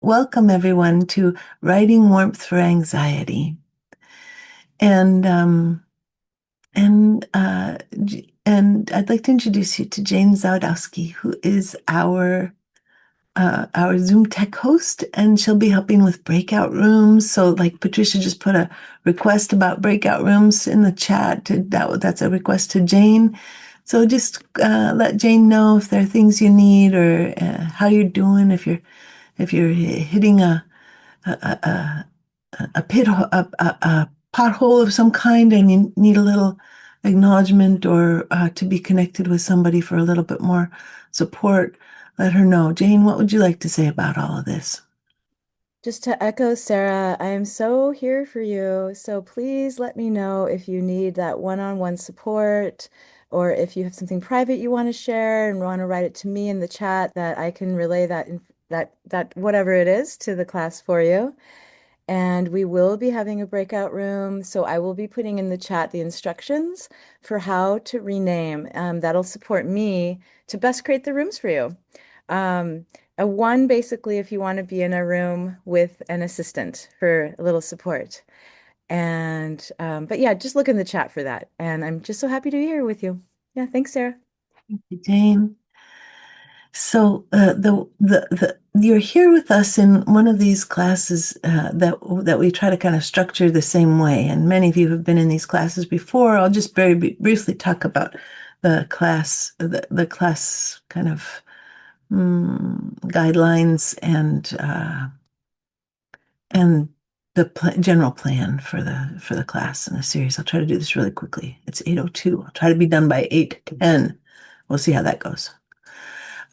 welcome everyone to Writing Warmth for Anxiety. And and uh, and I'd like to introduce you to Jane Zawdowski, who is our Zoom tech host, and she'll be helping with breakout rooms. So, like Patricia just put a request about breakout rooms in the chat. That's a request to Jane. So just let Jane know if there are things you need or how you're doing. If you're hitting a, a pit a pothole of some kind and you need a little acknowledgement or to be connected with somebody for a little bit more support, let her know. Jane, what would you like to say about all of this? Just to echo Sarah, I am so here for you. So please let me know if you need that one-on-one support or if you have something private you want to share and want to write it to me in the chat that I can relay that whatever it is to the class for you. And we will be having a breakout room. So I will be putting in the chat the instructions for how to rename. That'll support me to best create the rooms for you. Um, a one, basically, if you want to be in a room with an assistant for a little support. But yeah, just look in the chat for that. And I'm just so happy to be here with you. Yeah, thanks, Sarah. Jane. So you're here with us in one of these classes that we try to kind of structure the same way. And many of you have been in these classes before. I'll just very briefly talk about the class kind of guidelines and the general plan for the class and the series. I'll try to do this really quickly. It's 8:02. I'll try to be done by 8:10. We'll see how that goes.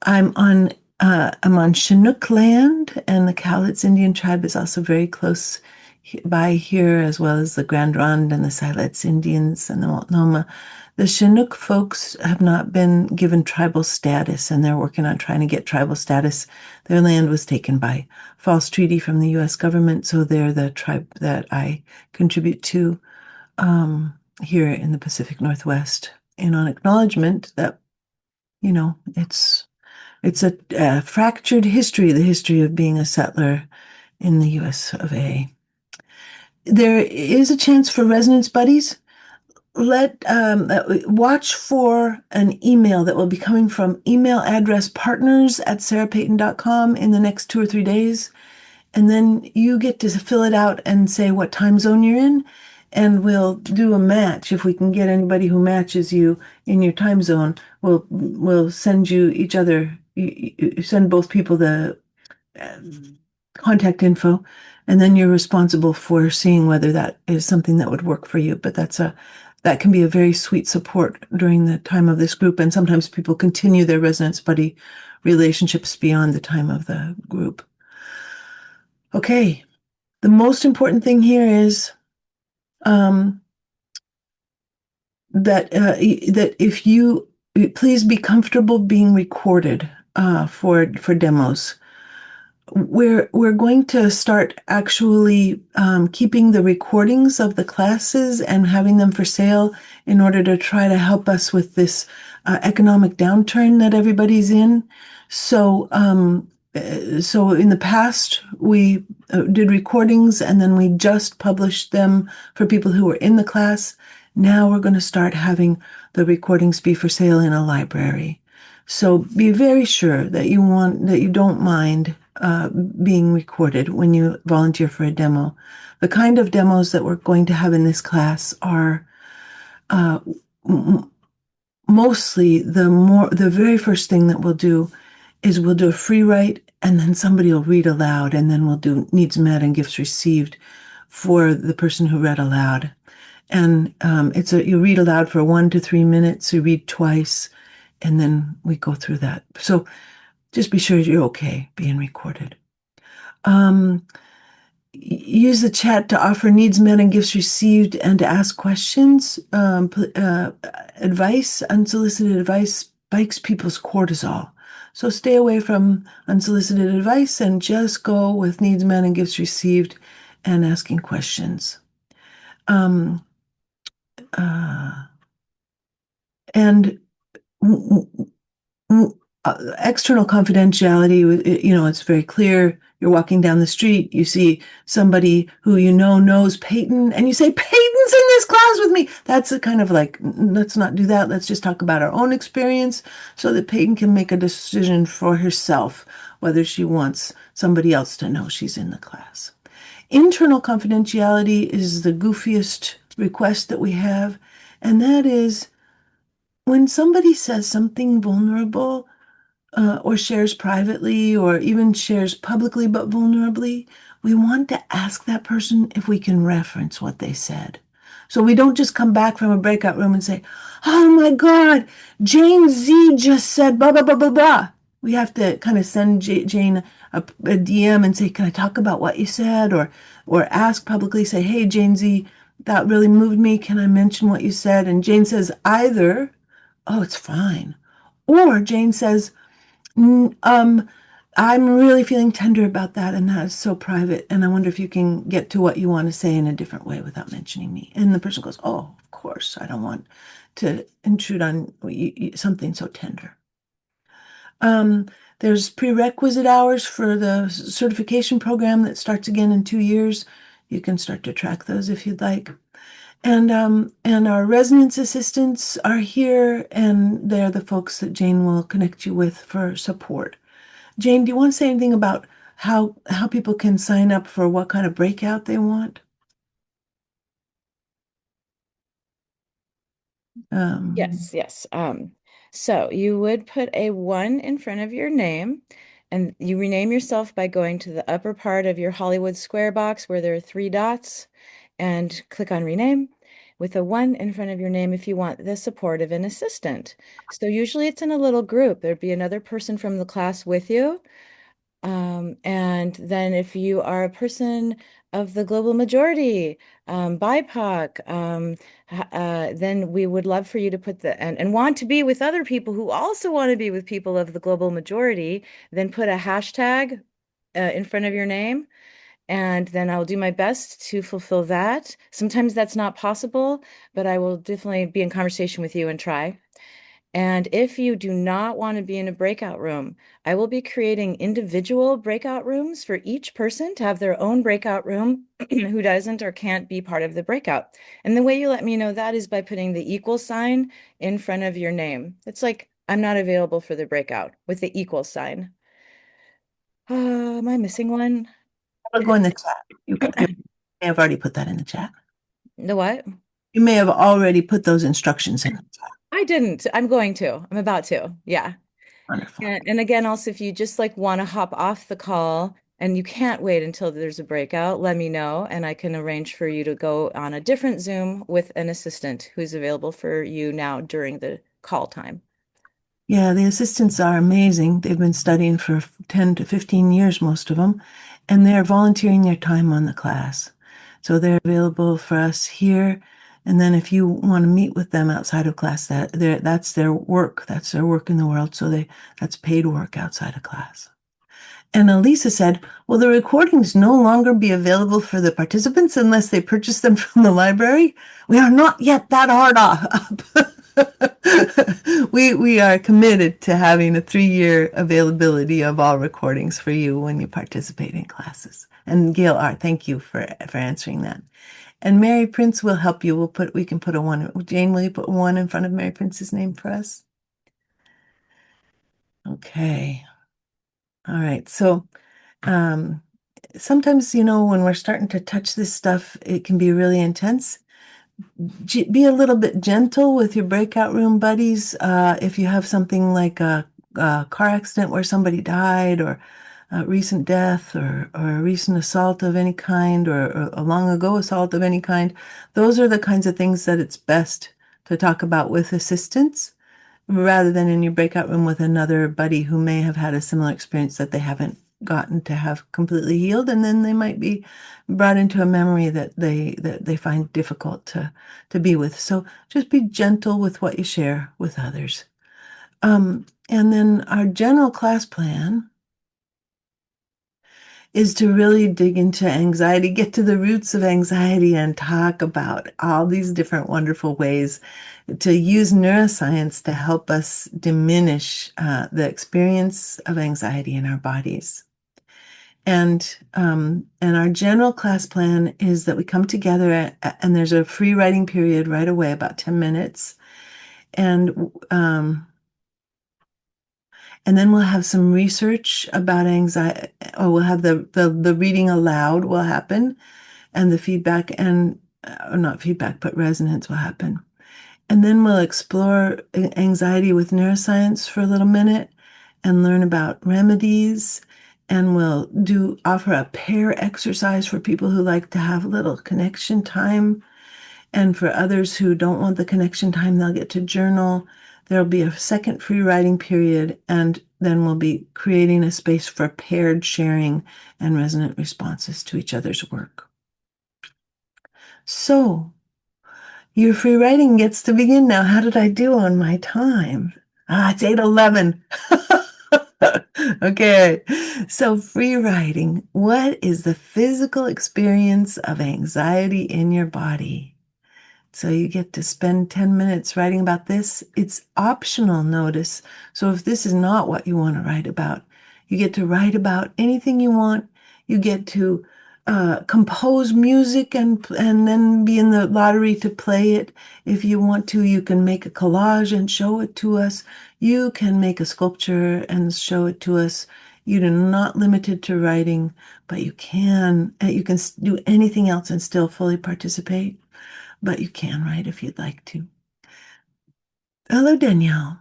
I'm on I'm on Chinook land, and the Cowlitz Indian tribe is also very close by here, as well as the Grand Ronde and the Siletz Indians and the Multnomah. The Chinook folks have not been given tribal status, and they're working on trying to get tribal status. Their land was taken by false treaty from the U.S. government, so they're the tribe that I contribute to here in the Pacific Northwest. And on acknowledgement that, it's a fractured history, the history of being a settler in the US of A. There is a chance for resonance buddies. Watch for an email that will be coming from email address partners@sarahpayton.com in the next 2 or 3 days. And then you get to fill it out and say what time zone you're in. And we'll do a match. If we can get anybody who matches you in your time zone, we'll send you each other, you send both people the contact info, and then you're responsible for seeing whether that is something that would work for you. But that can be a very sweet support during the time of this group. And sometimes people continue their resonance buddy relationships beyond the time of the group. Okay, the most important thing here is um, that if you please be comfortable being recorded for demos. We're going to start actually keeping the recordings of the classes and having them for sale in order to try to help us with this economic downturn that everybody's in. So in the past, we did recordings and then we just published them for people who were in the class. Now we're going to start having the recordings be for sale in a library. So be very sure that you don't mind being recorded when you volunteer for a demo. The kind of demos that we're going to have in this class are uh, mostly the very first thing that we'll do is we'll do a free write and then somebody will read aloud and then we'll do needs met and gifts received for the person who read aloud. And you read aloud for 1 to 3 minutes, you read twice, and then we go through that. So just be sure you're okay being recorded. Use the chat to offer needs met and gifts received and to ask questions. Unsolicited advice spikes people's cortisol. So stay away from unsolicited advice and just go with needs met and gifts received and asking questions. Um, uh, and external confidentiality, it's very clear. You're walking down the street, you see somebody who you know knows Peyton, and you say, Peyton's in this class with me. That's a kind of like, let's not do that. Let's just talk about our own experience so that Peyton can make a decision for herself whether she wants somebody else to know she's in the class. Internal confidentiality is the goofiest request that we have, and that is when somebody says something vulnerable or shares privately or even shares publicly but vulnerably, we want to ask that person if we can reference what they said. So we don't just come back from a breakout room and say, oh my God, Jane Z just said blah, blah, blah, blah, blah. We have to kind of send Jane a DM and say, can I talk about what you said? Or ask publicly, say, hey, Jane Z, that really moved me. Can I mention what you said? And Jane says either, oh, it's fine. Or Jane says, Mm, Um, I'm really feeling tender about that, and that is so private. And I wonder if you can get to what you want to say in a different way without mentioning me. And the person goes, "Oh, of course, I don't want to intrude on something so tender." Um, there's prerequisite hours for the certification program that starts again in 2 years. You can start to track those if you'd like. And our resonance assistants are here, and they're the folks that Jane will connect you with for support. Jane, do you want to say anything about how people can sign up for what kind of breakout they want? Um, Yes, yes. So you would put a one in front of your name, and you rename yourself by going to the upper part of your Hollywood square box where there are three dots and click on rename with a one in front of your name if you want the support of an assistant. So usually it's in a little group. There'd be another person from the class with you. And then if you are a person of the global majority, BIPOC, then we would love for you to put and want to be with other people who also want to be with people of the global majority, then put a hashtag in front of your name. And then I'll do my best to fulfill that. Sometimes that's not possible, but I will definitely be in conversation with you and try. And if you do not want to be in a breakout room, I will be creating individual breakout rooms for each person to have their own breakout room who doesn't or can't be part of the breakout. And the way you let me know that is by putting the equal sign in front of your name. It's like, I'm not available for the breakout with the equal sign. Am I missing one? I'll go in the chat. You may have already put that in the chat. The what? You may have already put those instructions in the chat. I didn't. I'm going to. I'm about to. Yeah. Wonderful. And again, also, if you just like want to hop off the call and you can't wait until there's a breakout, let me know and I can arrange for you to go on a different Zoom with an assistant who's available for you now during the call time. Yeah, the assistants are amazing. They've been studying for 10 to 15 years, most of them, and they're volunteering their time on the class. So they're available for us here. And then if you want to meet with them outside of class, that's their work. That's their work in the world. So that's paid work outside of class. And Elisa said, will the recordings no longer be available for the participants unless they purchase them from the library? We are not yet that hard up. We are committed to having a 3-year availability of all recordings for you when you participate in classes. And Gail R., thank you for answering that. And Mary Prince will help you. We can put a one. Jane, will you put one in front of Mary Prince's name for us? Okay. All right. So um, sometimes, when we're starting to touch this stuff, it can be really intense. Be a little bit gentle with your breakout room buddies. If you have something like a car accident where somebody died, or a recent death, or a recent assault of any kind, or a long ago assault of any kind, those are the kinds of things that it's best to talk about with assistants rather than in your breakout room with another buddy who may have had a similar experience that they haven't gotten to have completely healed, and then they might be brought into a memory that they find difficult to be with. So just be gentle with what you share with others. And then our general class plan is to really dig into anxiety, get to the roots of anxiety, and talk about all these different wonderful ways to use neuroscience to help us diminish the experience of anxiety in our bodies. And our general class plan is that we come together and there's a free writing period right away, about 10 minutes. And and then we'll have some research about anxiety, or we'll have the reading aloud will happen, and the feedback and or not feedback, but resonance will happen. And then we'll explore anxiety with neuroscience for a little minute and learn about remedies. And we'll offer a pair exercise for people who like to have a little connection time. And for others who don't want the connection time, they'll get to journal. There'll be a second free writing period, and then we'll be creating a space for paired sharing and resonant responses to each other's work. So, your free writing gets to begin now. How did I do on my time? It's 8:11. Okay. So free writing, what is the physical experience of anxiety in your body? So you get to spend 10 minutes writing about this. It's optional, notice. So if this is not what you want to write about, you get to write about anything you want. You get to compose music and then be in the lottery to play it. If you want to, you can make a collage and show it to us. You can make a sculpture and show it to us. You're not limited to writing, but you can do anything else and still fully participate. But you can write if you'd like to. Hello, Danielle.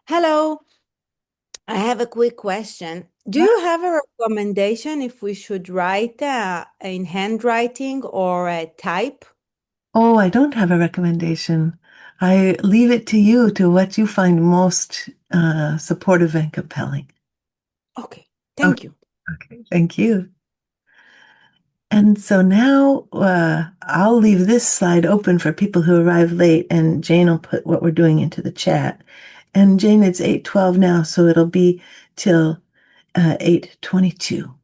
Hello, I have a quick question. Do you have a recommendation if we should write in handwriting or type? Oh, I don't have a recommendation. I leave it to you to what you find most supportive and compelling. Okay, Okay, thank you. okay, thank you. And so now I'll leave this slide open for people who arrive late, and Jane will put what we're doing into the chat. And Jane, it's 8:12 now, so it'll be till 8:22.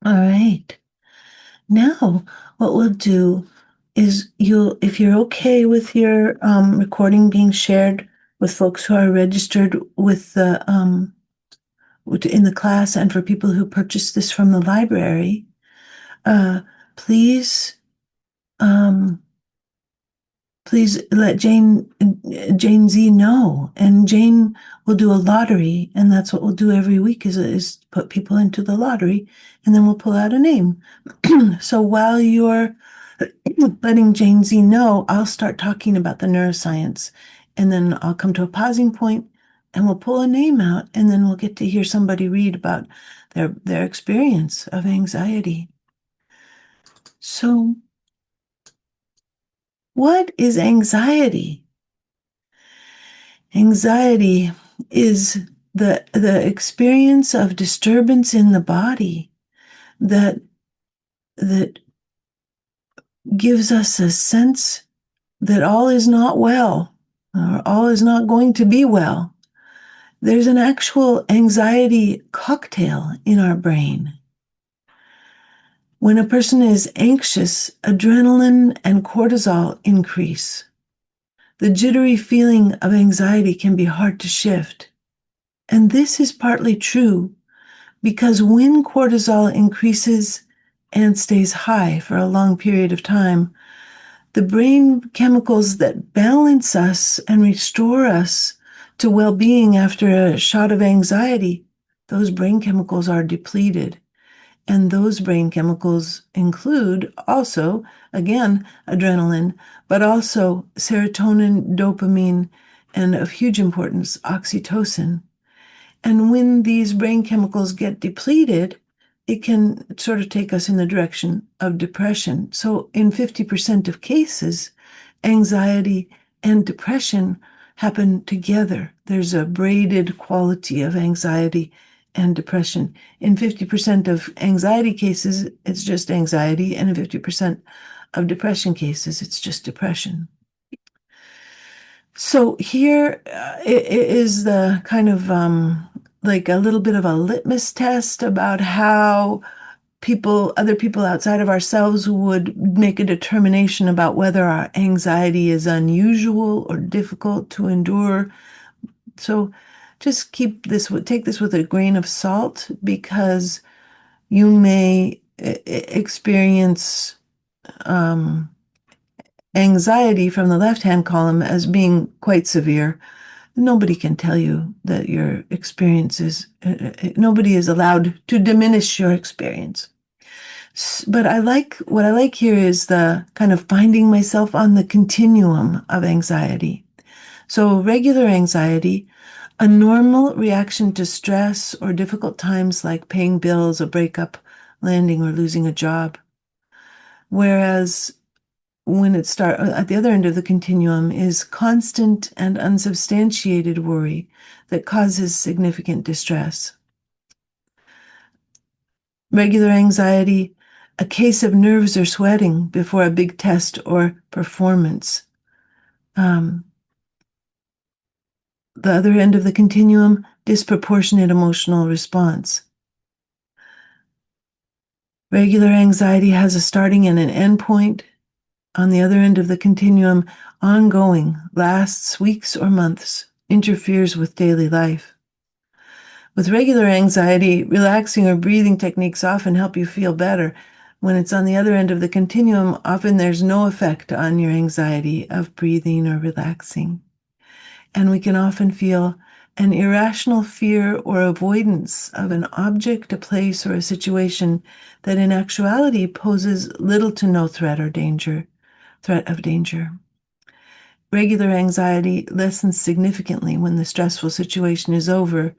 All right. Now, what we'll do is if you're okay with your recording being shared with folks who are registered with the in the class and for people who purchase this from the library, uh, please um, please let Jane Z know, and Jane will do a lottery, and that's what we'll do every week is put people into the lottery, and then we'll pull out a name. So while you're letting Jane Z know, I'll start talking about the neuroscience, and then I'll come to a pausing point, and we'll pull a name out, and then we'll get to hear somebody read about their experience of anxiety. So, what is anxiety? Anxiety is the experience of disturbance in the body that that gives us a sense that all is not well, or all is not going to be well. There's an actual anxiety cocktail in our brain. When a person is anxious, adrenaline and cortisol increase. The jittery feeling of anxiety can be hard to shift. And this is partly true because when cortisol increases and stays high for a long period of time, the brain chemicals that balance us and restore us to well-being after a shot of anxiety, those brain chemicals are depleted. And those brain chemicals include also, again, adrenaline, but also serotonin, dopamine, and of huge importance, oxytocin. And when these brain chemicals get depleted, it can sort of take us in the direction of depression. So, in 50% of cases, anxiety and depression happen together. There's a braided quality of anxiety and depression. In 50% of anxiety cases, it's just anxiety, and in 50% of depression cases, it's just depression. So here is the kind of like a little bit of a litmus test about how other people outside of ourselves would make a determination about whether our anxiety is unusual or difficult to endure. So just take this with a grain of salt, because you may experience anxiety from the left-hand column as being quite severe. Nobody can tell you that your experience is, nobody is allowed to diminish your experience. But what I like here is the kind of finding myself on the continuum of anxiety. So regular anxiety, a normal reaction to stress or difficult times like paying bills, a breakup, landing, or losing a job. Whereas when it starts at the other end of the continuum is constant and unsubstantiated worry that causes significant distress. Regular anxiety, a case of nerves or sweating before a big test or performance. The other end of the continuum, disproportionate emotional response. Regular anxiety has a starting and an end point. On the other end of the continuum, ongoing, lasts weeks or months, interferes with daily life. With regular anxiety, relaxing or breathing techniques often help you feel better. When it's on the other end of the continuum, often there's no effect on your anxiety of breathing or relaxing. And we can often feel an irrational fear or avoidance of an object, a place, or a situation that in actuality poses little to no threat of danger. Regular anxiety lessens significantly when the stressful situation is over.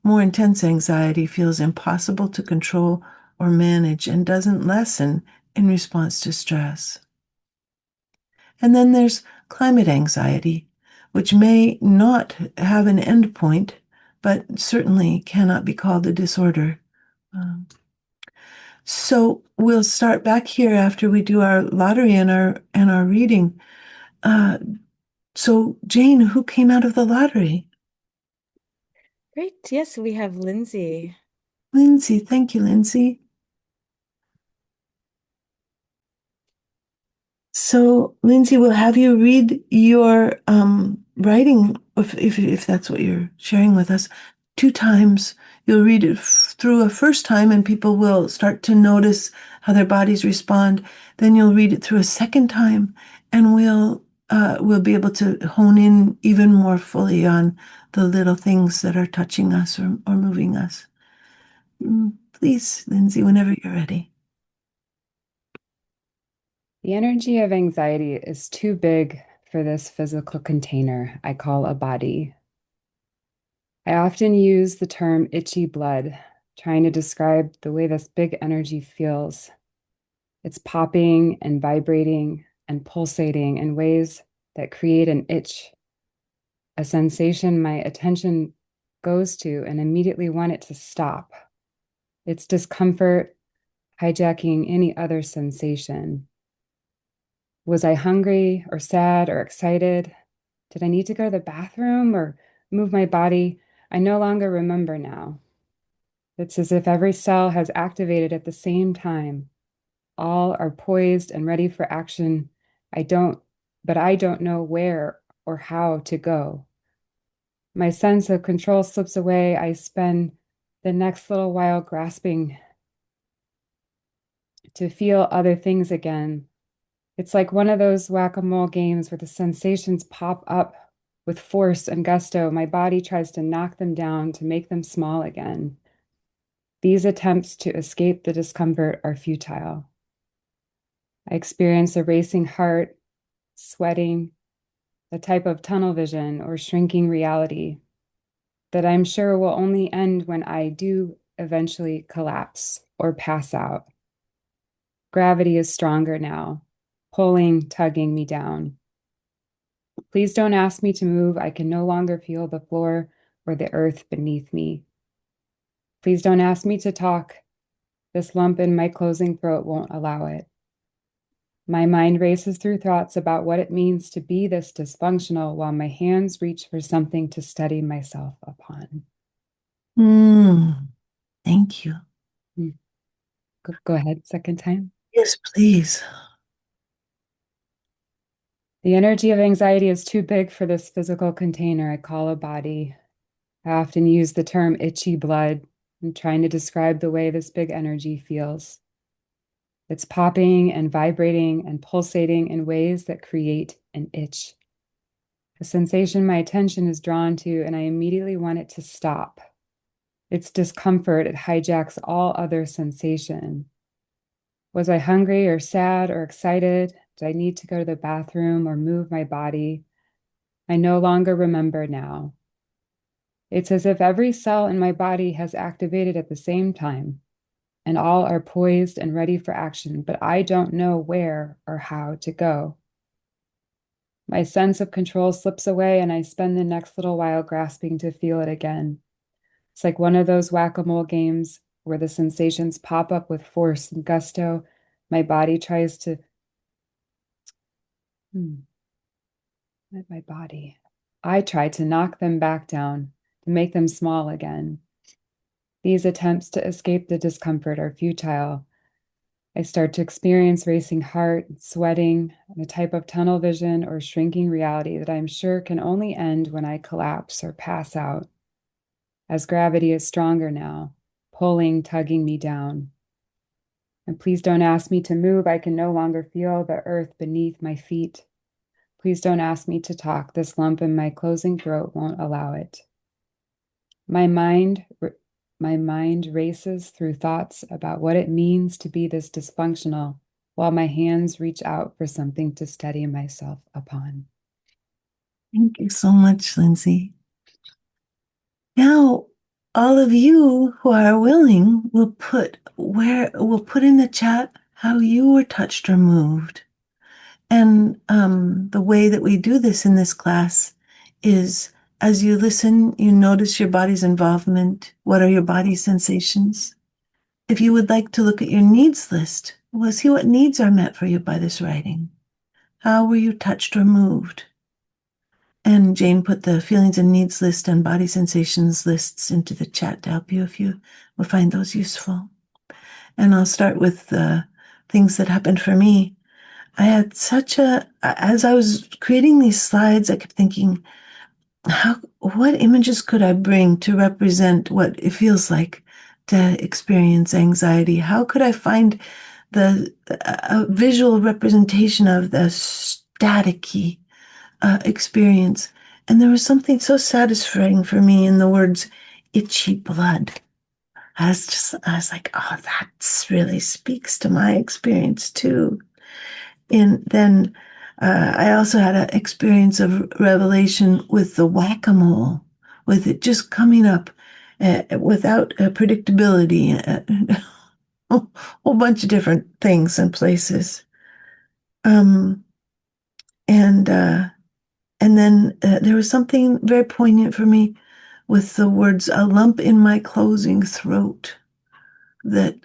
More intense anxiety feels impossible to control or manage and doesn't lessen in response to stress. And then there's climate anxiety, which may not have an end point, but certainly cannot be called a disorder. So we'll start back here after we do our lottery and our reading. So Jane, who came out of the lottery? Great. Yes, we have Lindsay. Lindsay. Thank you, Lindsay. So, Lindsay, we'll have you read your writing, if that's what you're sharing with us, 2 times. You'll read it through a first time, and people will start to notice how their bodies respond. Then you'll read it through a second time, and we'll be able to hone in even more fully on the little things that are touching us or moving us. Please, Lindsay, whenever you're ready. The energy of anxiety is too big for this physical container I call a body. I often use the term itchy blood, trying to describe the way this big energy feels. It's popping and vibrating and pulsating in ways that create an itch, a sensation my attention goes to and immediately want it to stop. It's discomfort hijacking any other sensation. Was I hungry or sad or excited? Did I need to go to the bathroom or move my body? I no longer remember now. It's as if every cell has activated at the same time. All are poised and ready for action. But I don't know where or how to go. My sense of control slips away. I spend the next little while grasping to feel other things again. It's like one of those whack-a-mole games where the sensations pop up with force and gusto. My body tries to knock them down to make them small again. These attempts to escape the discomfort are futile. I experience a racing heart, sweating, a type of tunnel vision or shrinking reality that I'm sure will only end when I do eventually collapse or pass out. Gravity is stronger now, pulling, tugging me down. Please don't ask me to move. I can no longer feel the floor or the earth beneath me. Please don't ask me to talk. This lump in my closing throat won't allow it. My mind races through thoughts about what it means to be this dysfunctional while my hands reach for something to steady myself upon. Thank you. Go ahead, second time. Yes, please. The energy of anxiety is too big for this physical container I call a body. I often use the term itchy blood in trying to describe the way this big energy feels. It's popping and vibrating and pulsating in ways that create an itch, a sensation my attention is drawn to, and I immediately want it to stop. It's discomfort. It hijacks all other sensation. Was I hungry or sad or excited? Did I need to go to the bathroom or move my body? I no longer remember now. It's as if every cell in my body has activated at the same time, and all are poised and ready for action, but I don't know where or how to go. My sense of control slips away, and I spend the next little while grasping to feel it again. It's like one of those whack-a-mole games where the sensations pop up with force and gusto. My body tries to I try to knock them back down, to make them small again. These attempts to escape the discomfort are futile. I start to experience racing heart, sweating, and a type of tunnel vision or shrinking reality that I'm sure can only end when I collapse or pass out, as gravity is stronger now, pulling, tugging me down. And please don't ask me to move. I can no longer feel the earth beneath my feet. Please don't ask me to talk. This lump in my closing throat won't allow it. My mind races through thoughts about what it means to be this dysfunctional while my hands reach out for something to steady myself upon. Thank you so much, Lindsay. Now, all of you who are willing will put in the chat how you were touched or moved. And the way that we do this in this class is as you listen, you notice your body's involvement. What are your body sensations? If you would like to look at your needs list, we'll see what needs are met for you by this writing. How were you touched or moved? And Jane put the feelings and needs list and body sensations lists into the chat to help you if you would find those useful. And I'll start with the things that happened for me. I had as I was creating these slides, I kept thinking, what images could I bring to represent what it feels like to experience anxiety? How could I find a visual representation of the staticky experience? And there was something so satisfying for me in the words itchy blood. I was like, oh, that really speaks to my experience too. And then I also had an experience of revelation with the whack-a-mole, with it just coming up without predictability, a whole bunch of different things and places. Um, and then there was something very poignant for me with the words "a lump in my closing throat." That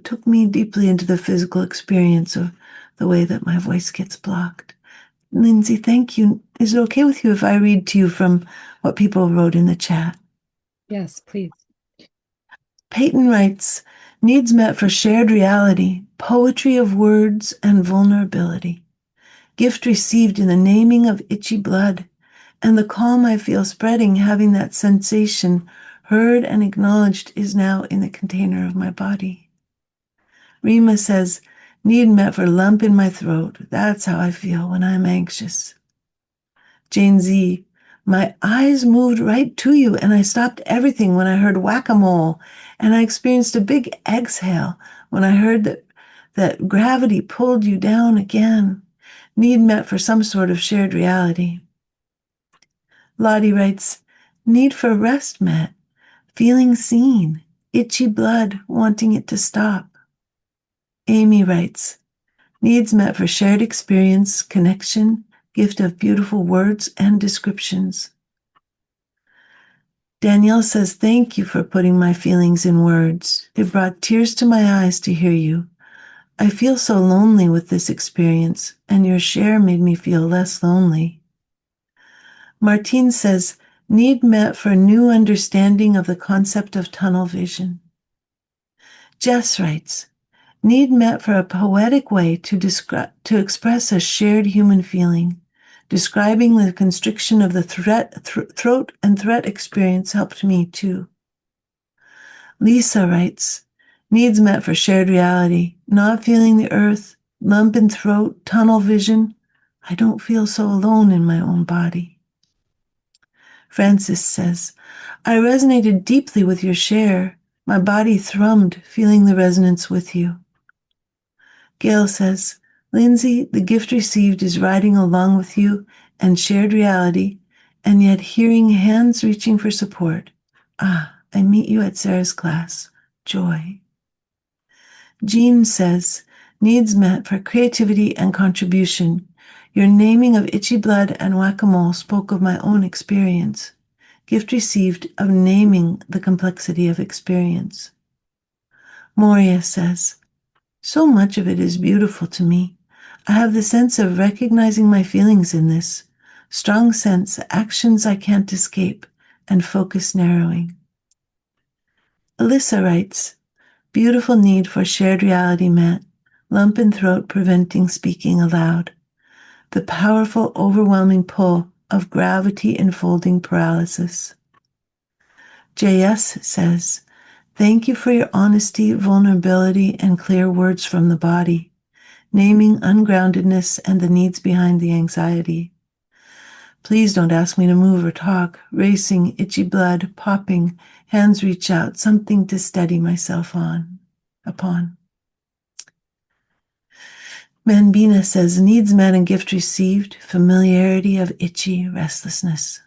took me deeply into the physical experience of the way that my voice gets blocked. Lindsay, thank you. Is it okay with you if I read to you from what people wrote in the chat? Yes, please. Peyton writes, needs met for shared reality, poetry of words and vulnerability. Gift received in the naming of itchy blood, and the calm I feel spreading, having that sensation heard and acknowledged, is now in the container of my body. Rima says, need met for lump in my throat. That's how I feel when I'm anxious. Jane Z, my eyes moved right to you and I stopped everything when I heard whack-a-mole, and I experienced a big exhale when I heard that gravity pulled you down again. Need met for some sort of shared reality. Lottie writes, need for rest met, feeling seen, itchy blood wanting it to stop. Amy writes, needs met for shared experience, connection, gift of beautiful words and descriptions. Danielle says, thank you for putting my feelings in words. It brought tears to my eyes to hear you. I feel so lonely with this experience, and your share made me feel less lonely. Martine says, need met for new understanding of the concept of tunnel vision. Jess writes, need met for a poetic way to express a shared human feeling. Describing the constriction of the throat and threat experience helped me too. Lisa writes, needs met for shared reality, not feeling the earth, lump in throat, tunnel vision. I don't feel so alone in my own body. Francis says, I resonated deeply with your share. My body thrummed, feeling the resonance with you. Gail says, Lindsay, the gift received is riding along with you and shared reality, and yet hearing hands reaching for support. Ah, I meet you at Sarah's class. Joy. Jean says, needs met for creativity and contribution. Your naming of itchy blood and whack-a-mole spoke of my own experience. Gift received of naming the complexity of experience. Moria says, so much of it is beautiful to me. I have the sense of recognizing my feelings in this. Strong sense, actions I can't escape, and focus narrowing. Alyssa writes, beautiful need for shared reality met, lump in throat preventing speaking aloud. The powerful, overwhelming pull of gravity enfolding paralysis. JS says, thank you for your honesty, vulnerability, and clear words from the body, naming ungroundedness and the needs behind the anxiety. Please don't ask me to move or talk. Racing, itchy blood, popping, hands reach out, something to steady myself upon. Manbina says, needs met and gift received, familiarity of itchy restlessness.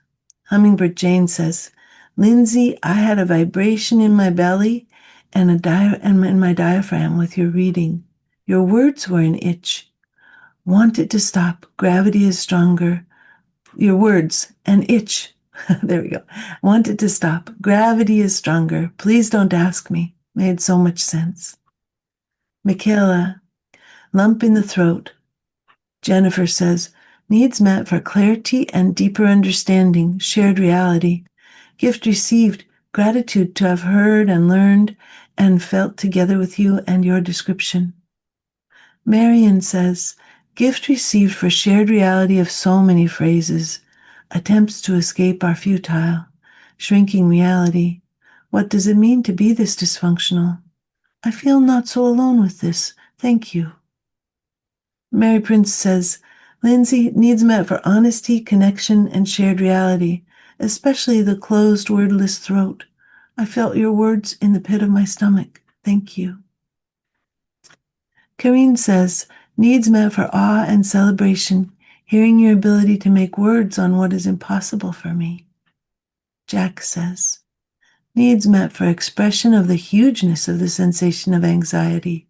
Hummingbird Jane says, Lindsay, I had a vibration in my belly and in my diaphragm with your reading. Your words were an itch. Want it to stop. Gravity is stronger. Your words, an itch. There we go. Want it to stop. Gravity is stronger. Please don't ask me. Made so much sense. Michaela, lump in the throat. Jennifer says, needs met for clarity and deeper understanding, shared reality. Gift received, gratitude to have heard and learned and felt together with you and your description. Marion says, gift received for shared reality of so many phrases. Attempts to escape are futile. Shrinking reality. What does it mean to be this dysfunctional? I feel not so alone with this. Thank you. Mary Prince says, Lindsay, needs met for honesty, connection, and shared reality, especially the closed, wordless throat. I felt your words in the pit of my stomach. Thank you. Karine says, needs met for awe and celebration, hearing your ability to make words on what is impossible for me. Jack says, needs met for expression of the hugeness of the sensation of anxiety,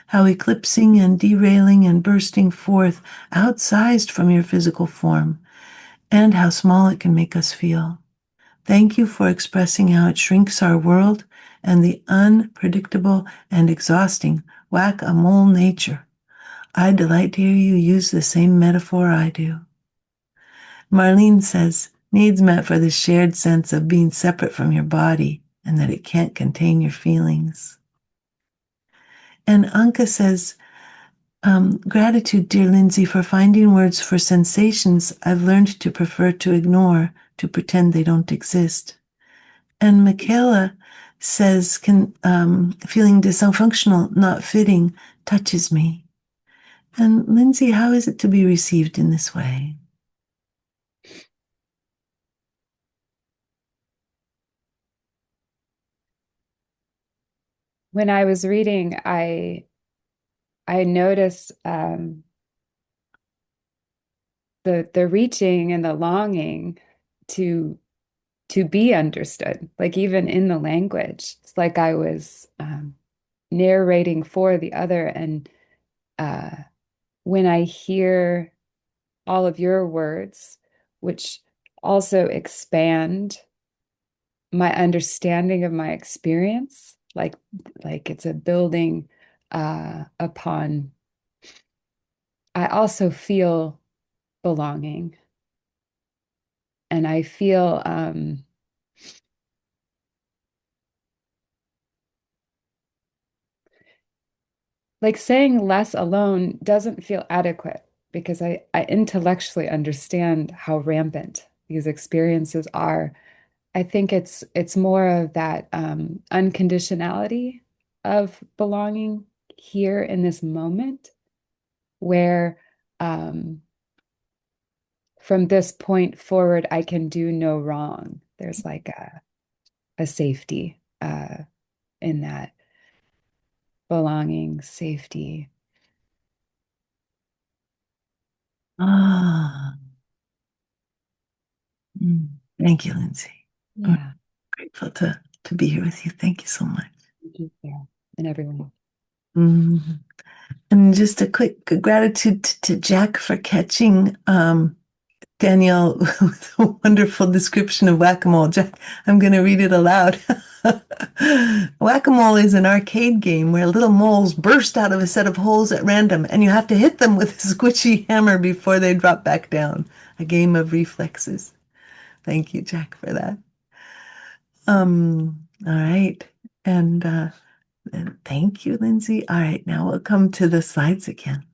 how eclipsing and derailing and bursting forth outsized from your physical form, and how small it can make us feel. Thank you for expressing how it shrinks our world and the unpredictable and exhausting whack-a-mole nature. I delight to hear you use the same metaphor I do. Marlene says, needs met for the shared sense of being separate from your body and that it can't contain your feelings. And Anka says, gratitude, dear Lindsay, for finding words for sensations I've learned to prefer to ignore, to pretend they don't exist. And Michaela says, feeling dysfunctional, not fitting, touches me. And Lindsay, how is it to be received in this way? When I was reading, I noticed the reaching and the longing to be understood, like even in the language. It's like I was narrating for the other. And when I hear all of your words, which also expand my understanding of my experience, like it's a building upon, I also feel belonging. And I feel like saying less alone doesn't feel adequate because I intellectually understand how rampant these experiences are. I think it's more of that unconditionality of belonging here in this moment where from this point forward, I can do no wrong. There's like a safety in that belonging, safety. Ah, thank you, Lindsay. I'm Yeah. grateful to be here with you. Thank you so much. Thank you, Sarah, and everyone. Mm. And just a quick gratitude to Jack for catching Danielle with a wonderful description of whack-a-mole. Jack, I'm going to read it aloud. Whack-a-mole is an arcade game where little moles burst out of a set of holes at random, and you have to hit them with a squishy hammer before they drop back down. A game of reflexes. Thank you, Jack, for that. All right. And thank you, Lindsay. All right, now we'll come to the slides again.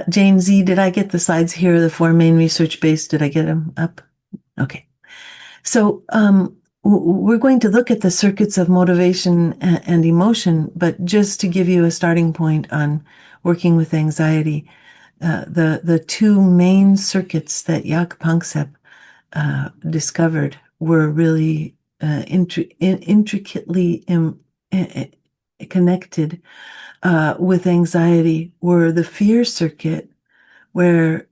Jane Z, did I get the slides here? The four main research based, did I get them up? Okay. So we're going to look at the circuits of motivation and emotion, but just to give you a starting point on working with anxiety, the two main circuits that Jaak Panksepp discovered were really intricately connected with anxiety were the fear circuit, where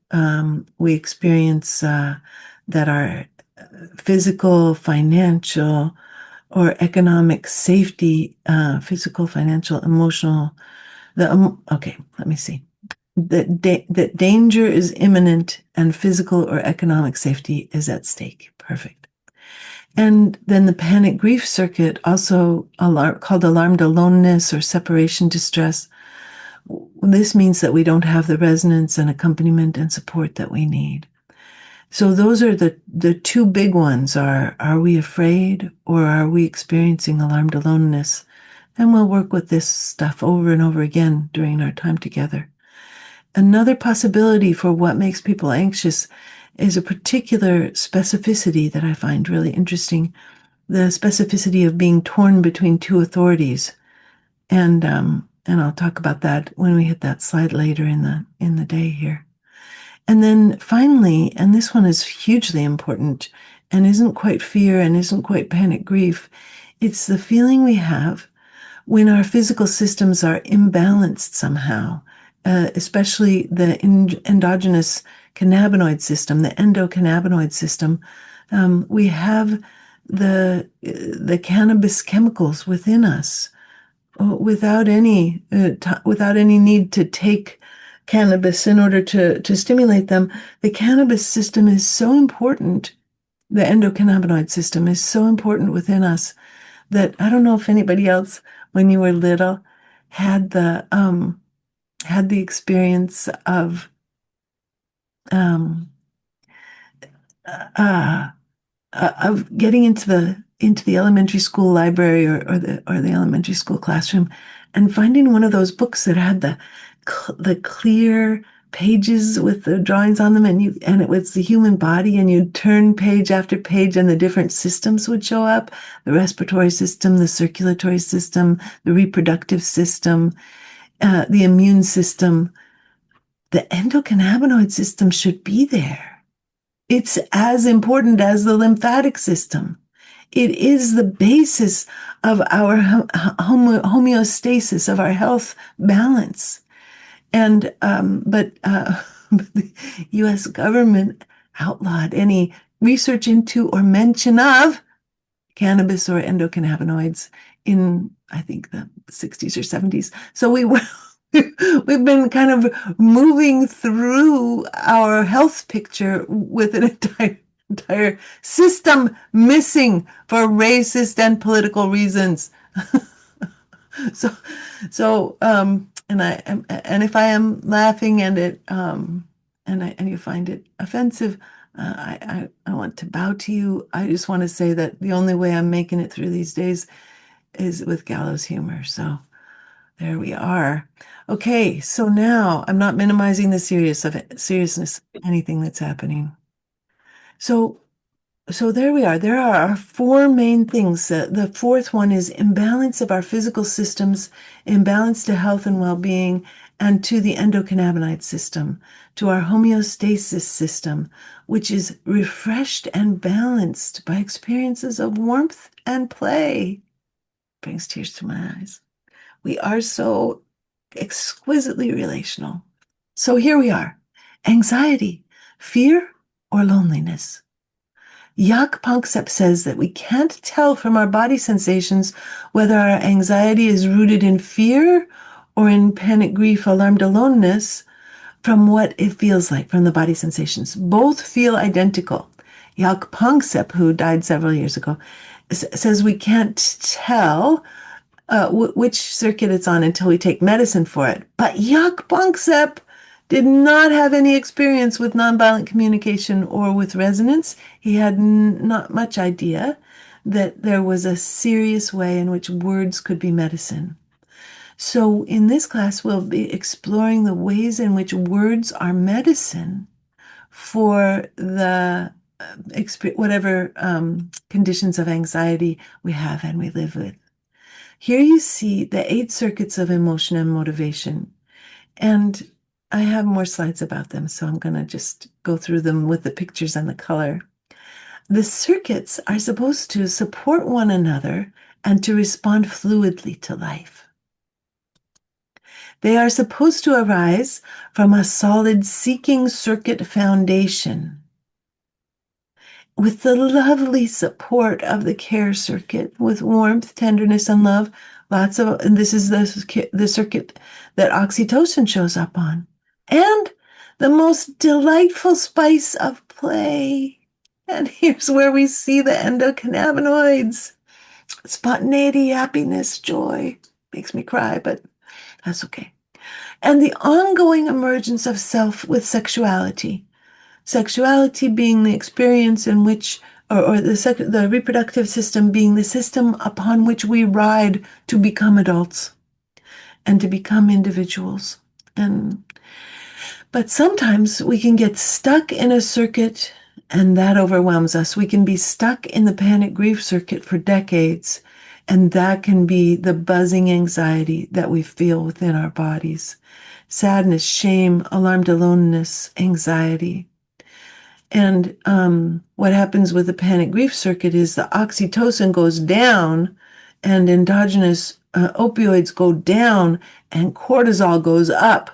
we experience that our physical, financial, or economic safety, physical, financial, emotional, okay, let me see. That danger is imminent and physical or economic safety is at stake. Perfect. And then the panic grief circuit, also called alarmed aloneness or separation distress. This means that we don't have the resonance and accompaniment and support that we need. So those are the two big ones are we afraid or are we experiencing alarmed aloneness? And we'll work with this stuff over and over again during our time together. Another possibility for what makes people anxious is a particular specificity that I find really interesting. The specificity of being torn between two authorities. And I'll talk about that when we hit that slide later in the day here. And then finally, and this one is hugely important and isn't quite fear and isn't quite panic grief, it's the feeling we have when our physical systems are imbalanced somehow, especially the endogenous cannabinoid system, the endocannabinoid system. We have the cannabis chemicals within us without any need to take cannabis in order to stimulate them. The cannabis system is so important. The endocannabinoid system is so important within us that I don't know if anybody else, when you were little, had the experience of um, uh, of getting into the elementary school library or the elementary school classroom and finding one of those books that had the clear pages with the drawings on them and it was the human body and you'd turn page after page and the different systems would show up, the respiratory system, the circulatory system, the reproductive system, the immune system. The endocannabinoid system should be there. It's as important as the lymphatic system. It is the basis of our homeostasis, of our health balance. And but the U.S. government outlawed any research into or mention of cannabis or endocannabinoids in, I think, the 60s or 70s. So we've been kind of moving through our health picture with an entire system missing for racist and political reasons. so and if I am laughing and you find it offensive, I want to bow to you. I just want to say that the only way I'm making it through these days is with gallows humor. So there we are. Okay, so now I'm not minimizing the seriousness of anything that's happening. So there we are. There are our four main things. The fourth one is imbalance of our physical systems, imbalance to health and well-being, and to the endocannabinoid system, to our homeostasis system, which is refreshed and balanced by experiences of warmth and play. Brings tears to my eyes. We are so exquisitely relational. So here we are. Anxiety, fear, or loneliness. Jaak Panksepp says that we can't tell from our body sensations whether our anxiety is rooted in fear or in panic, grief, alarmed aloneness from what it feels like from the body sensations. Both feel identical. Jaak Panksepp, who died several years ago, says we can't tell which circuit it's on until we take medicine for it. But Jaak Panksepp did not have any experience with nonviolent communication or with resonance. He had not much idea that there was a serious way in which words could be medicine. So in this class, we'll be exploring the ways in which words are medicine for the whatever conditions of anxiety we have and we live with. Here you see the 8 circuits of emotion and motivation. And I have more slides about them, so I'm going to just go through them with the pictures and the color. The circuits are supposed to support one another and to respond fluidly to life. They are supposed to arise from a solid seeking circuit foundation with the lovely support of the care circuit, with warmth, tenderness, and love. And this is the circuit that oxytocin shows up on. And the most delightful spice of play. And here's where we see the endocannabinoids. Spontaneity, happiness, joy. Makes me cry, but that's okay. And the ongoing emergence of self with sexuality. sexuality being the experience in which, or the reproductive system being the system upon which we ride to become adults and to become individuals. But sometimes we can get stuck in a circuit and that overwhelms us. We can be stuck in the panic grief circuit for decades, and that can be the buzzing anxiety that we feel within our bodies. Sadness, shame, alarmed aloneness, anxiety. And what happens with the panic grief circuit is the oxytocin goes down and endogenous opioids go down and cortisol goes up.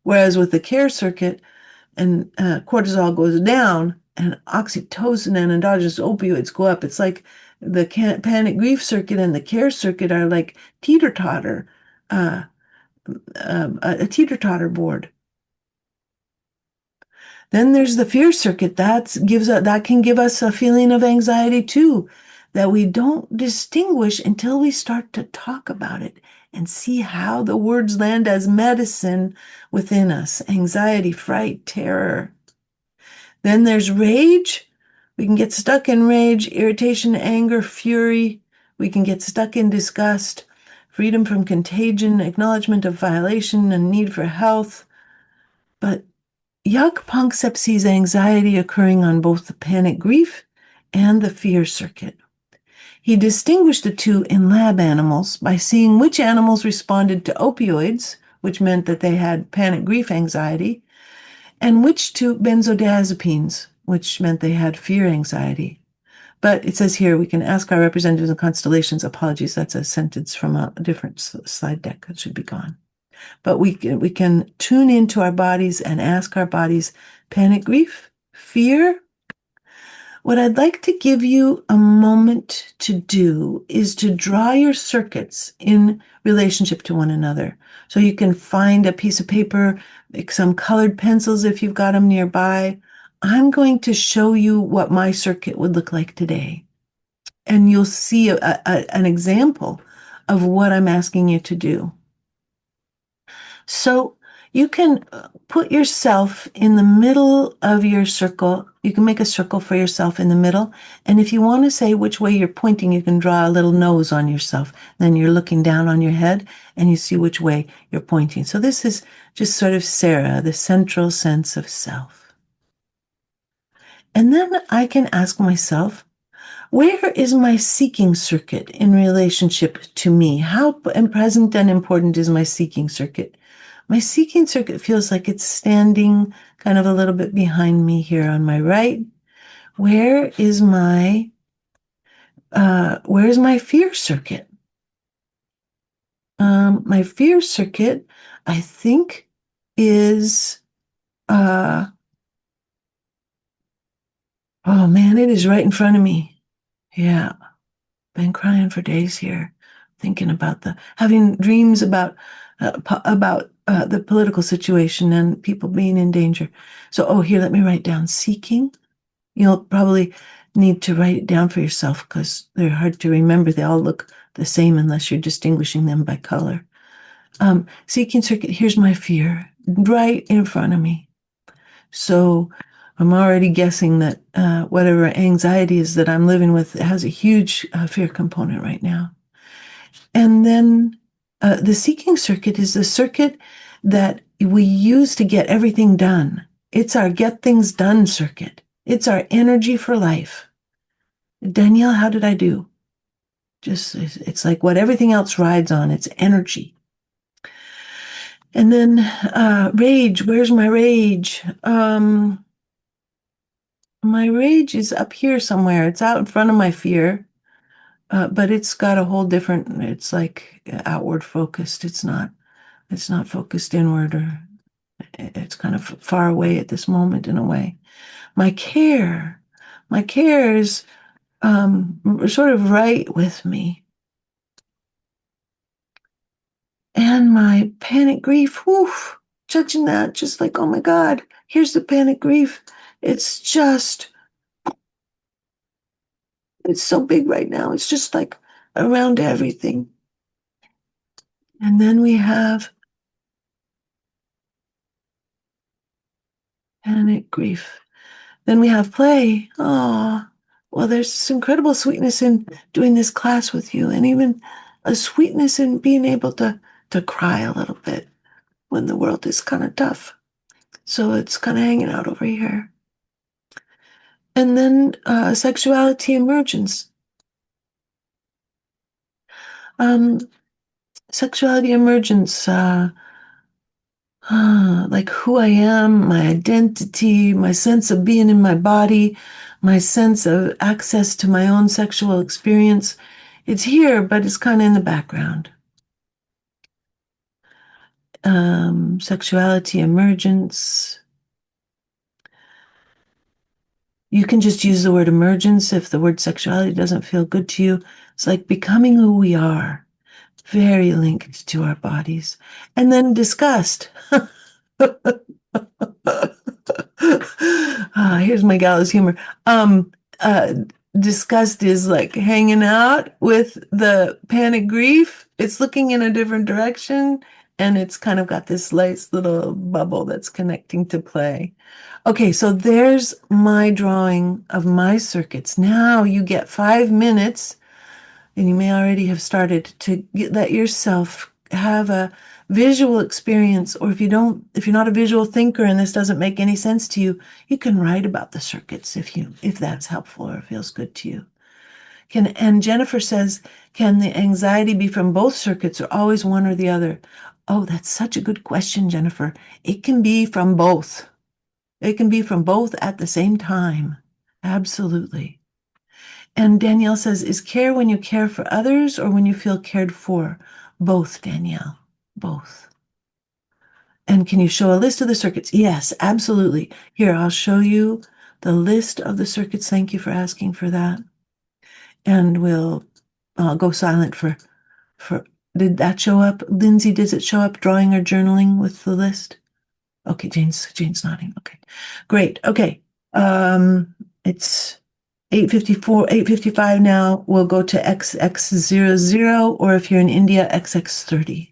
Whereas with the care circuit, and cortisol goes down and oxytocin and endogenous opioids go up. It's like the panic grief circuit and the care circuit are like teeter-totter, a teeter-totter board. Then there's the fear circuit. That can give us a feeling of anxiety too, that we don't distinguish until we start to talk about it and see how the words land as medicine within us. Anxiety, fright, terror. Then there's rage. We can get stuck in rage, irritation, anger, fury. We can get stuck in disgust, freedom from contagion, acknowledgement of violation and need for health. But Jacques Panksepp sees anxiety occurring on both the panic grief and the fear circuit. He distinguished the two in lab animals by seeing which animals responded to opioids, which meant that they had panic grief anxiety, and which to benzodiazepines, which meant they had fear anxiety. But it says here, we can ask our representatives in constellations. Apologies, that's a sentence from a different slide deck that should be gone. But we can tune into our bodies and ask our bodies, panic, grief, fear. What I'd like to give you a moment to do is to draw your circuits in relationship to one another. So you can find a piece of paper, make some colored pencils if you've got them nearby. I'm going to show you what my circuit would look like today. And you'll see an example of what I'm asking you to do. So you can put yourself in the middle of your circle. You can make a circle for yourself in the middle. And if you want to say which way you're pointing, you can draw a little nose on yourself. Then you're looking down on your head and you see which way you're pointing. So this is just sort of Sarah, the central sense of self. And then I can ask myself, where is my seeking circuit in relationship to me? How present and important is my seeking circuit? My seeking circuit feels like it's standing kind of a little bit behind me here on my right. Where's my fear circuit? My fear circuit, I think, is, oh man, it is right in front of me. Yeah. Been crying for days here, thinking about having dreams about the political situation and people being in danger. So, here, let me write down seeking. You'll probably need to write it down for yourself because they're hard to remember. They all look the same unless you're distinguishing them by color. Seeking circuit, here's my fear, right in front of me. So I'm already guessing that whatever anxiety is that I'm living with has a huge fear component right now. And then the seeking circuit is the circuit that we use to get everything done. It's our get things done circuit. It's our energy for life. Danielle, how did I do? It's like what everything else rides on. It's energy. And then rage. Where's my rage? My rage is up here somewhere. It's out in front of my fear, but it's got a whole different, it's like outward focused. It's not focused inward, or it's kind of far away at this moment in a way. My care is sort of right with me. And my panic grief, judging that, just like, oh my God, here's the panic grief. It's so big right now. It's just like around everything. And then we have panic grief. Then we have play. Oh, well, there's this incredible sweetness in doing this class with you, and even a sweetness in being able to cry a little bit when the world is kind of tough. So it's kind of hanging out over here. And then sexuality emergence. Um, Sexuality emergence, like who I am, my identity, my sense of being in my body, my sense of access to my own sexual experience. It's here, but it's kind of in the background. Sexuality emergence. You can just use the word emergence if the word sexuality doesn't feel good to you. It's like becoming who we are, very linked to our bodies. And then disgust. Here's my gallows humor. Um, uh, Disgust is like hanging out with the panic grief. It's looking in a different direction, and it's kind of got this nice little bubble that's connecting to play. Okay, so there's my drawing of my circuits. Now you get 5 minutes, and you may already have started to let yourself have a visual experience, or if you're not a visual thinker and this doesn't make any sense to you, you can write about the circuits if that's helpful or feels good to you. And Jennifer says, can the anxiety be from both circuits or always one or the other? Oh, that's such a good question, Jennifer. It can be from both. It can be from both at the same time. Absolutely. And Danielle says, is care when you care for others or when you feel cared for? Both, Danielle, both. And can you show a list of the circuits? Yes, absolutely. Here, I'll show you the list of the circuits. Thank you for asking for that. And we'll go silent did that show up? Lindsay, does it show up drawing or journaling with the list? Okay, Jane's nodding. Okay, great. Okay. It's 8:54, 8:55 now. We'll go to XX00, or if you're in India, XX30.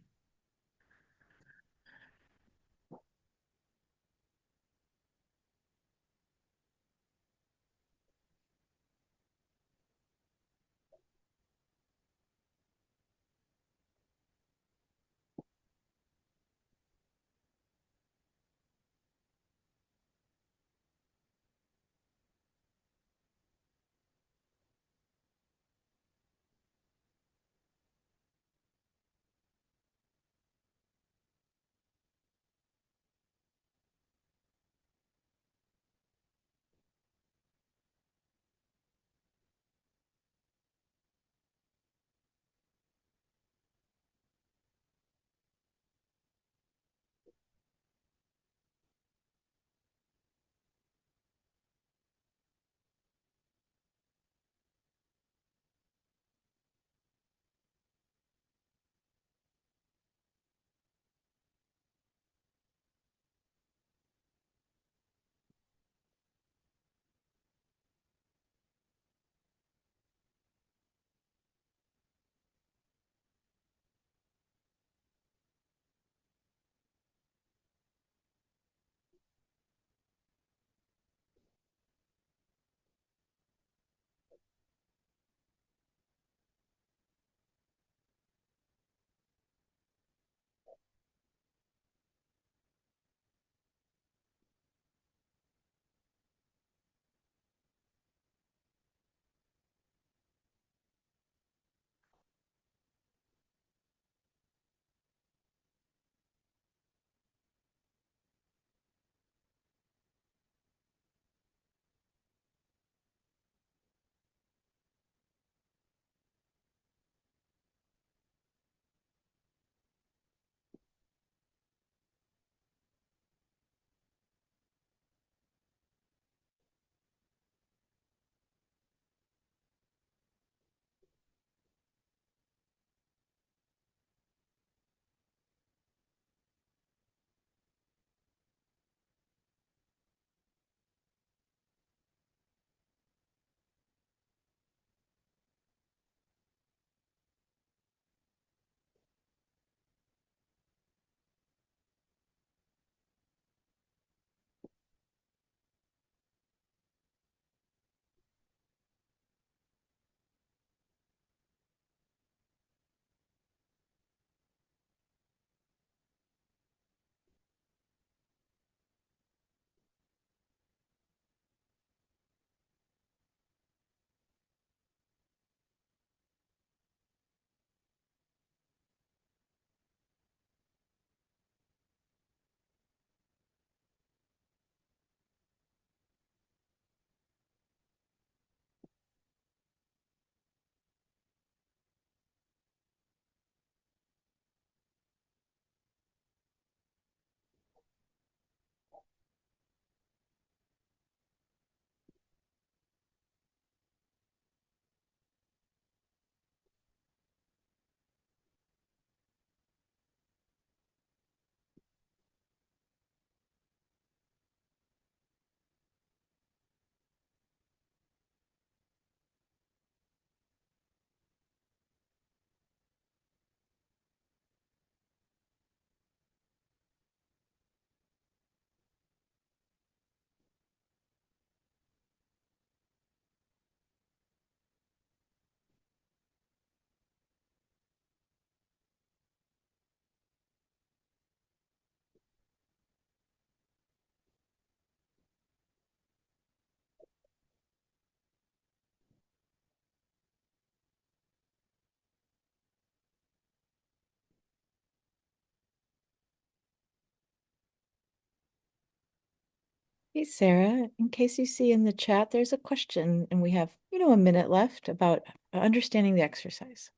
Hey, Sarah, in case you see in the chat, there's a question, and we have, a minute left about understanding the exercise.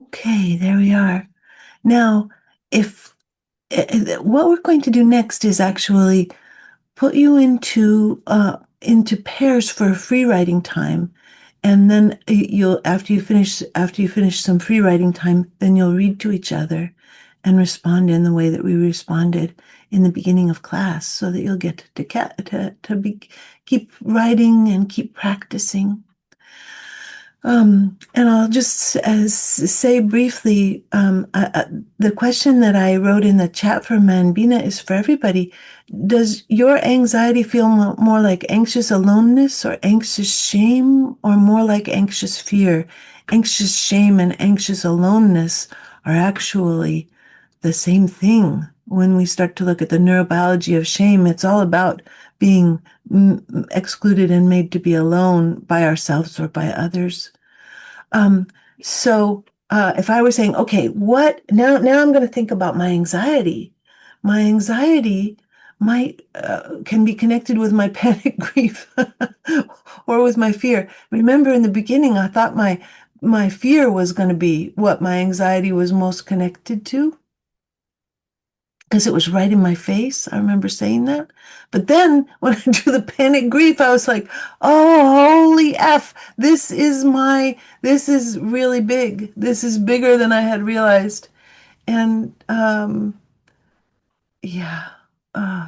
Okay, there we are. Now, if what we're going to do next is actually put you into pairs for free writing time, and then you'll after you finish some free writing time, then you'll read to each other and respond in the way that we responded in the beginning of class, so that you'll get keep writing and keep practicing. And I'll just say briefly, the question that I wrote in the chat for Manbina is for everybody. Does your anxiety feel more like anxious aloneness or anxious shame, or more like anxious fear? Anxious shame and anxious aloneness are actually the same thing. When we start to look at the neurobiology of shame, it's all about being excluded and made to be alone by ourselves or by others. Um, so if I were saying, okay, what now I'm going to think about my anxiety. My anxiety might can be connected with my panic grief or with my fear. Remember in the beginning, I thought my fear was going to be what my anxiety was most connected to, because it was right in my face. I remember saying that. But then when I drew the panic grief, I was like, oh, holy F, this is really big. This is bigger than I had realized. And yeah,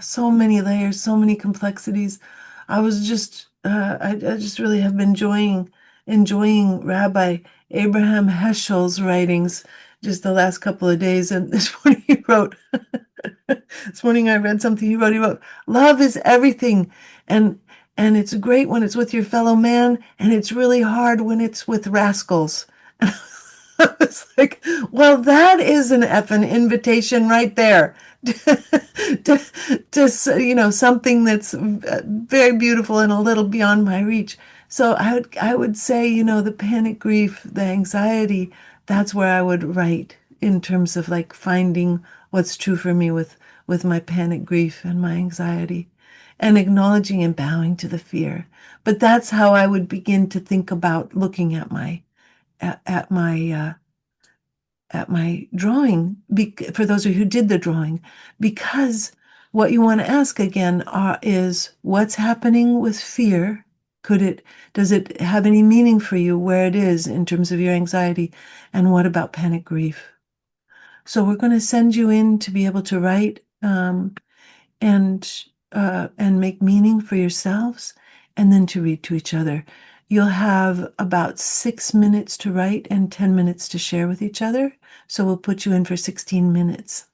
so many layers, so many complexities. I just really have been enjoying Rabbi Abraham Heschel's writings just the last couple of days. And this morning he wrote, this morning I read something he wrote, love is everything. And and it's great when it's with your fellow man, and it's really hard when it's with rascals. I was like, well, that is an effing invitation right there to something that's very beautiful and a little beyond my reach. So I would say, the panic grief, the anxiety, that's where I would write in terms of like finding what's true for me with my panic grief and my anxiety, and acknowledging and bowing to the fear. But that's how I would begin to think about looking at my at my drawing, for those of you who did the drawing, because what you want to ask again is what's happening with fear. Does it have any meaning for you where it is in terms of your anxiety? And what about panic grief? So we're going to send you in to be able to write, and make meaning for yourselves, and then to read to each other. You'll have about 6 minutes to write and 10 minutes to share with each other. So we'll put you in for 16 minutes.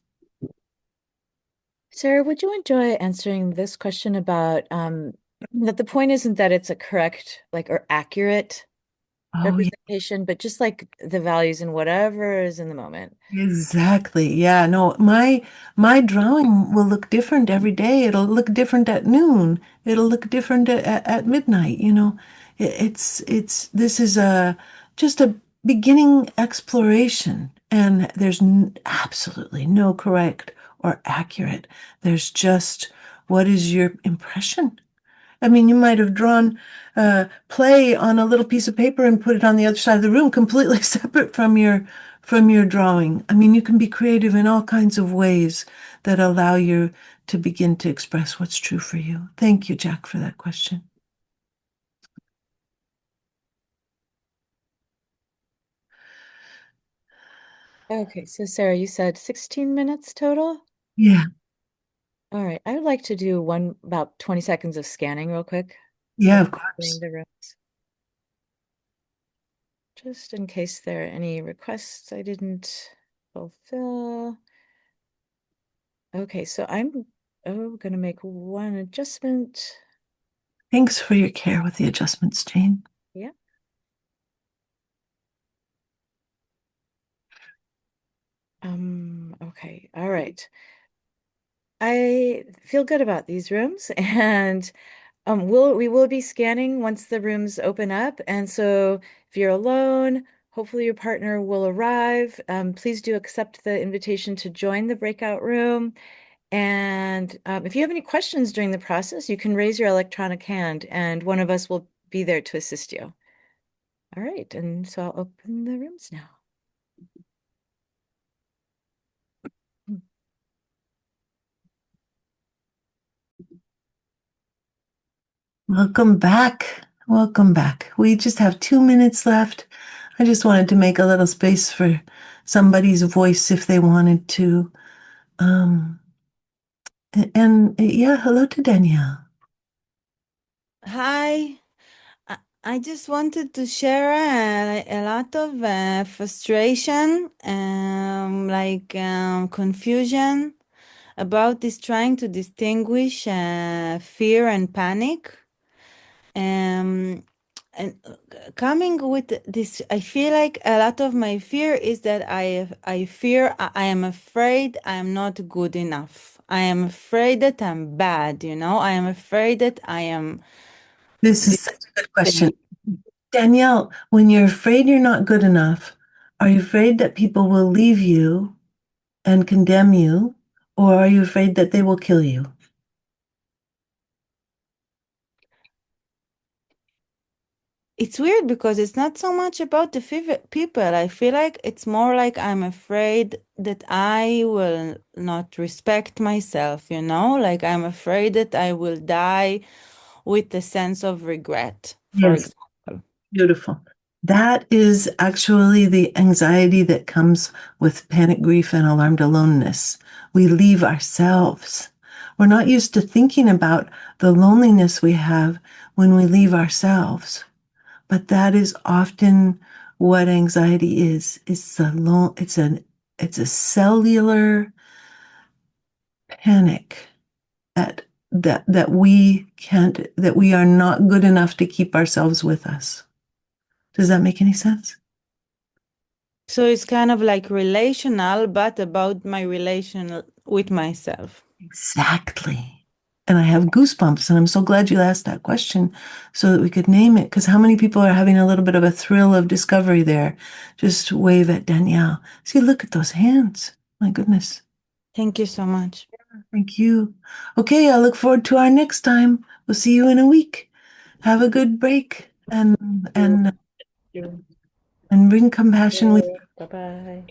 Sarah, would you enjoy answering this question about that the point isn't that it's a correct, or accurate Oh, yeah. representation, but just like the values and whatever is in the moment. Exactly. Yeah, no, my drawing will look different every day. It'll look different at noon. It'll look different at midnight, you know. It's this is a just a beginning exploration, and there's absolutely no correct or accurate. There's just what is your impression? I mean, you might have drawn play on a little piece of paper and put it on the other side of the room, completely separate from your drawing. I mean, you can be creative in all kinds of ways that allow you to begin to express what's true for you. Thank you, Jack, for that question. Okay, so Sarah, you said 16 minutes total? Yeah, All right, I would like to do about 20 seconds of scanning real quick. yeah, of Opening course. the rooms. Just in case there are any requests I didn't fulfill. Okay, so I'm gonna make one adjustment. Thanks for your care with the adjustments, Jane. Yeah. Okay, all right. I feel good about these rooms and we will be scanning once the rooms open up. And so if you're alone, hopefully your partner will arrive. Please do accept the invitation to join the breakout room. And if you have any questions during the process, you can raise your electronic hand and one of us will be there to assist you. All right, and so I'll open the rooms now. Welcome back. Welcome back. We just have 2 minutes left. I just wanted to make a little space for somebody's voice if they wanted to. Um, and yeah, hello to Danielle. Hi. I just wanted to share a lot of frustration, confusion about this trying to distinguish fear and panic. Um, and coming with this, I feel like a lot of my fear is that I am afraid I am not good enough. I am afraid that I'm bad, you know? I am afraid that I am This is such a good question. Danielle, when you're afraid you're not good enough, are you afraid that people will leave you and condemn you, or are you afraid that they will kill you? It's weird because it's not so much about the people. I feel like it's more like I'm afraid that I will not respect myself, you know? Like I'm afraid that I will die with a sense of regret, for Yes, example. beautiful. That is actually the anxiety that comes with panic, grief, and alarmed aloneness. We leave ourselves. We're not used to thinking about the loneliness we have when we leave ourselves. But that is often what anxiety is. It's a cellular panic that we are not good enough to keep ourselves with us. Does that make any sense? So it's kind of like relational, but about my relation with myself. Exactly. And I have goosebumps, and I'm so glad you asked that question so that we could name it. Because how many people are having a little bit of a thrill of discovery there? Just wave at Danielle. See, look at those hands. My goodness. Thank you so much. Thank you. Okay, I look forward to our next time. We'll see you in a week. Have a good break and and bring compassion with Bye-bye.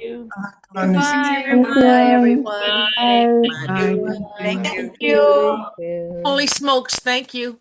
on this. Thank Bye, you. everyone. Bye. Bye. Thank Thank you. you. Holy smokes, thank you.